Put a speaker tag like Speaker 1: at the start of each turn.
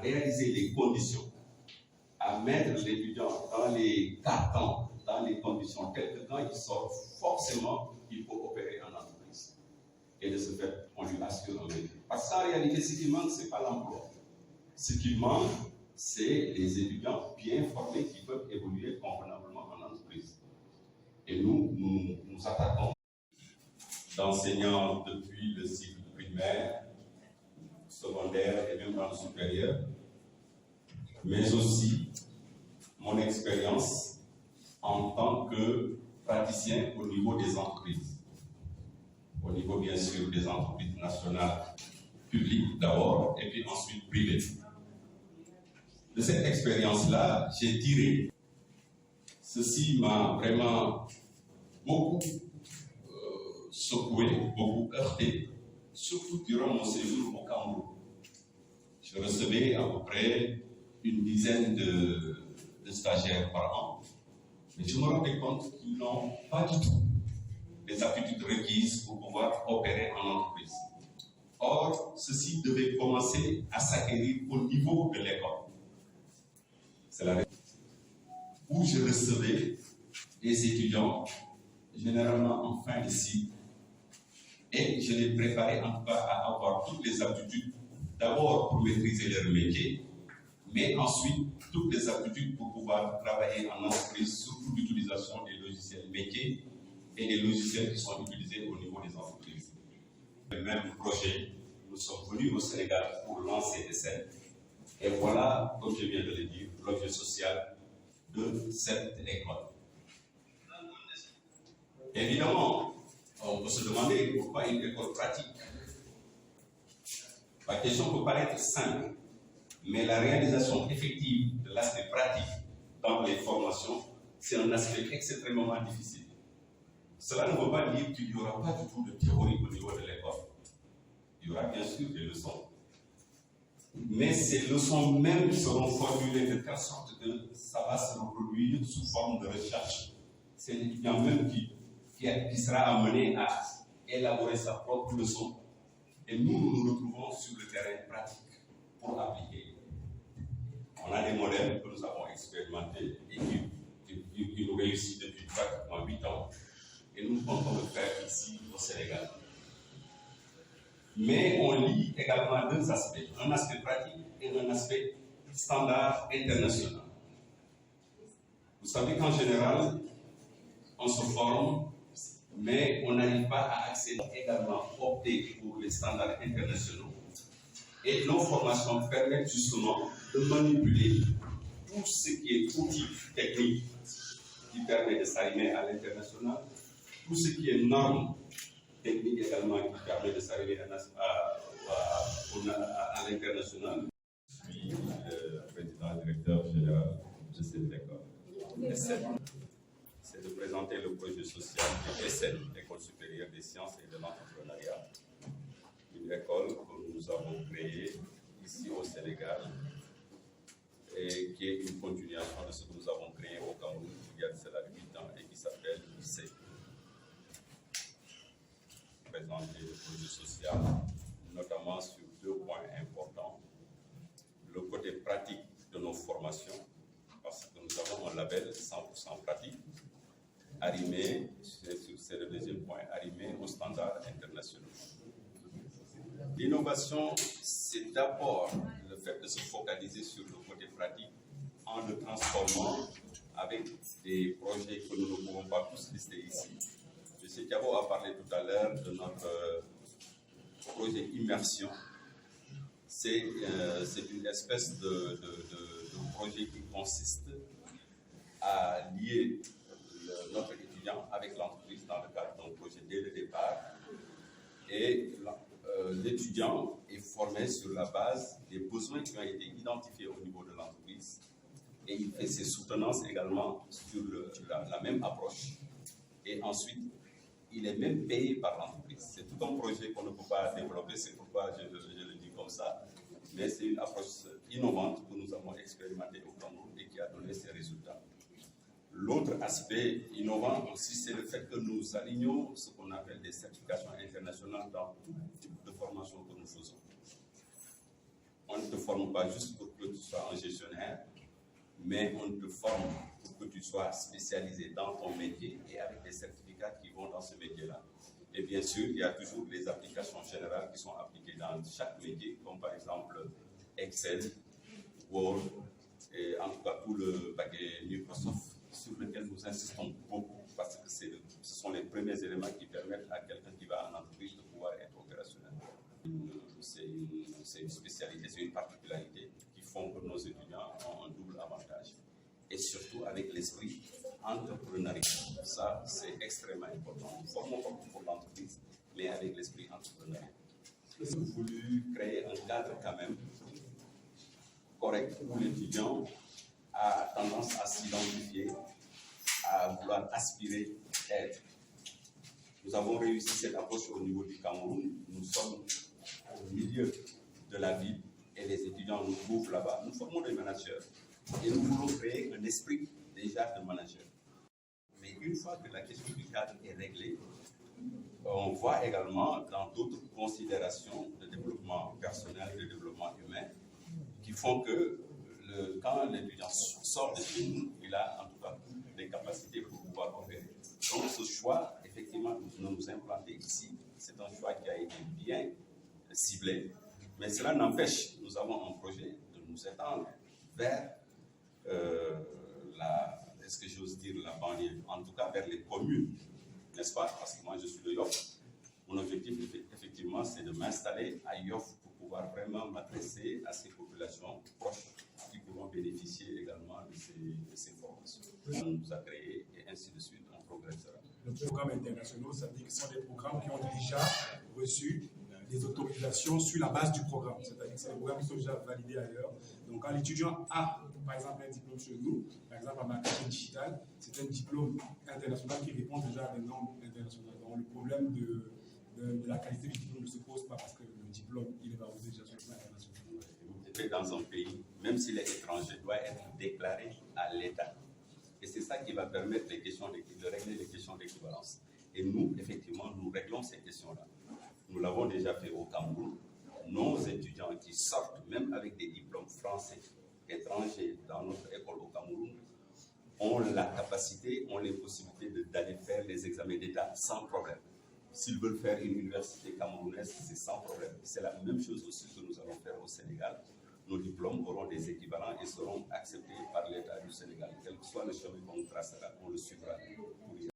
Speaker 1: réaliser les conditions, à mettre l'étudiant dans les cartons, dans les conditions telles que quand il sort, forcément, il faut opérer en entreprise. Et de ce fait, on lui assure un métier. Parce qu'en réalité, ce qui manque, ce n'est pas l'emploi. Ce qui manque, c'est les étudiants bien formés qui peuvent évoluer convenablement en entreprise. Et nous attaquons d'enseignants depuis le cycle primaire, secondaire et même dans le supérieur, mais aussi mon expérience en tant que praticien au niveau des entreprises. Au niveau, bien sûr, des entreprises nationales, publiques d'abord, et puis ensuite privées. De cette expérience-là, j'ai tiré. Ceci m'a vraiment beaucoup secoué, beaucoup heurté, surtout durant mon séjour au Cameroun. Je recevais à peu près une dizaine de stagiaires par an, mais je me rendais compte qu'ils n'ont pas du tout les aptitudes requises pour pouvoir opérer en entreprise. Or, ceci devait commencer à s'acquérir au niveau de l'école. C'est la raison où je recevais des étudiants, généralement en fin de cycle, et je les préparais en tout cas à avoir toutes les aptitudes, d'abord pour maîtriser leur métier, mais ensuite toutes les aptitudes pour pouvoir travailler en entreprise, surtout l'utilisation des logiciels métiers et des logiciels qui sont utilisés au niveau des entreprises. Le même projet, nous sommes venus au Sénégal pour lancer ESSEN, et voilà, comme je viens de le dire, l'objet social de cette école. Évidemment, on peut se demander pourquoi une école pratique. La question peut paraître simple, mais la réalisation effective de l'aspect pratique dans les formations, c'est un aspect extrêmement difficile. Cela ne veut pas dire qu'il n'y aura pas du tout de théorie au niveau de l'école. Il y aura bien sûr des leçons. Mais ces leçons même seront formulées de telle sorte que ça va se reproduire sous forme de recherche. C'est l'étudiant même qui sera amené à élaborer sa propre leçon. Et nous retrouvons sur le terrain pratique pour appliquer. On a des modèles que nous avons expérimentés et qui nous réussissent depuis pratiquement 8 ans. Et nous comptons le faire ici au Sénégal. Mais on lie également deux aspects, un aspect pratique et un aspect standard international. Vous savez qu'en général, on se forme, mais on n'arrive pas à accéder également, opter pour les standards internationaux. Et nos formations permettent justement de manipuler tout ce qui est outil technique qui permet de s'arrimer à l'international, tout ce qui est normes techniques également qui permet de s'arriver à l'international.
Speaker 2: Je suis le président directeur général de cette école. ESSEN, c'est de présenter le projet social de ESSEN, École supérieure des sciences et de l'entrepreneuriat. Une école que nous avons créée ici au Sénégal et qui est une continuation de ce que nous avons créé au Cameroun il y a cela 8 ans et qui s'appelle l'ICE. Présenter le projet social, notamment sur 2 points importants. Le côté pratique de nos formations, parce que nous avons un label 100% pratique, arrimé, c'est le deuxième point, arrimé aux standards internationaux. L'innovation, c'est d'abord le fait de se focaliser sur le côté pratique en le transformant avec des projets que nous ne pouvons pas tous lister ici. M. Thiago a parlé tout à l'heure de notre projet Immersion. C'est une espèce de projet qui consiste à lier notre étudiant avec l'entreprise dans le cadre d'un projet dès le départ. Et l'étudiant est formé sur la base des besoins qui ont été identifiés au niveau de l'entreprise. Et il fait ses soutenances également sur la même approche. Et ensuite, il est même payé par l'entreprise. C'est tout un projet qu'on ne peut pas développer, c'est pourquoi je le dis comme ça. Mais c'est une approche innovante que nous avons expérimentée au Cameroun et qui a donné ses résultats. L'autre aspect innovant aussi, c'est le fait que nous alignons ce qu'on appelle des certifications internationales dans tout type de formation que nous faisons. On ne te forme pas juste pour que tu sois un gestionnaire, mais on te forme pour que tu sois spécialisé dans ton métier et avec des certificats qui vont dans ce métier-là. Et bien sûr, il y a toujours des applications générales qui sont appliquées dans chaque métier, comme par exemple Excel, Word, et en tout cas tout le paquet Microsoft sur lequel nous insistons beaucoup parce que ce sont les premiers éléments qui permettent à quelqu'un qui va en entreprise de pouvoir être opérationnel. C'est une spécialité, c'est une particularité qui font que nos étudiants ont un double avantage. Et surtout avec l'esprit entrepreneurial. Ça, c'est extrêmement important. Nous formons pour l'entreprise, mais avec l'esprit entrepreneurial. J'ai voulu créer un cadre quand même correct où l'étudiant a tendance à s'identifier, à vouloir aspirer être. Nous avons réussi cette approche au niveau du Cameroun. Nous sommes au milieu de la ville et les étudiants nous trouvent là-bas. Nous formons des managers et nous voulons créer un esprit déjà de manager. Mais une fois que la question du cadre est réglée, on voit également dans d'autres considérations de développement personnel et de développement humain qui font que quand l'étudiant sort de chez nous, il a en tout cas des capacités pour pouvoir opérer. Donc ce choix, effectivement, de nous implanter ici, c'est un choix qui a été bien ciblé. Mais cela n'empêche, nous avons un projet de nous étendre vers est-ce que j'ose dire la banlieue, en tout cas vers les communes, n'est-ce pas? Parce que moi je suis de Yoff. Mon objectif, effectivement, c'est de m'installer à Yoff pour pouvoir vraiment m'adresser à ces populations proches qui pourront bénéficier également de ces formations. On nous a créé et ainsi de suite, on progressera.
Speaker 3: Le programme international, ça veut dire que ce sont des programmes qui ont déjà reçu des autorisations sur la base du programme. C'est-à-dire que c'est des programmes qui sont déjà validés ailleurs. Donc quand l'étudiant a, par exemple, un diplôme chez nous, par exemple en marketing digital, c'est un diplôme international qui répond déjà à des normes internationales. Donc le problème de la qualité du diplôme ne se pose pas parce que le diplôme, il est valorisé déjà sur le plan international.
Speaker 2: Dans un pays, même s'il est étranger, doit être déclaré à l'État. Et c'est ça qui va permettre de régler les questions d'équivalence. Et nous, effectivement, nous réglons ces questions-là. Nous l'avons déjà fait au Cameroun. Nos étudiants qui sortent, même avec des diplômes français, étrangers, dans notre école au Cameroun, ont la capacité, ont les possibilités d'aller faire les examens d'État sans problème. S'ils veulent faire une université camerounaise, c'est sans problème. C'est la même chose aussi que nous allons faire au Sénégal. Nos diplômes auront des équivalents et seront acceptés par l'État du Sénégal. Quel que soit le chemin qu'on tracera, on le suivra.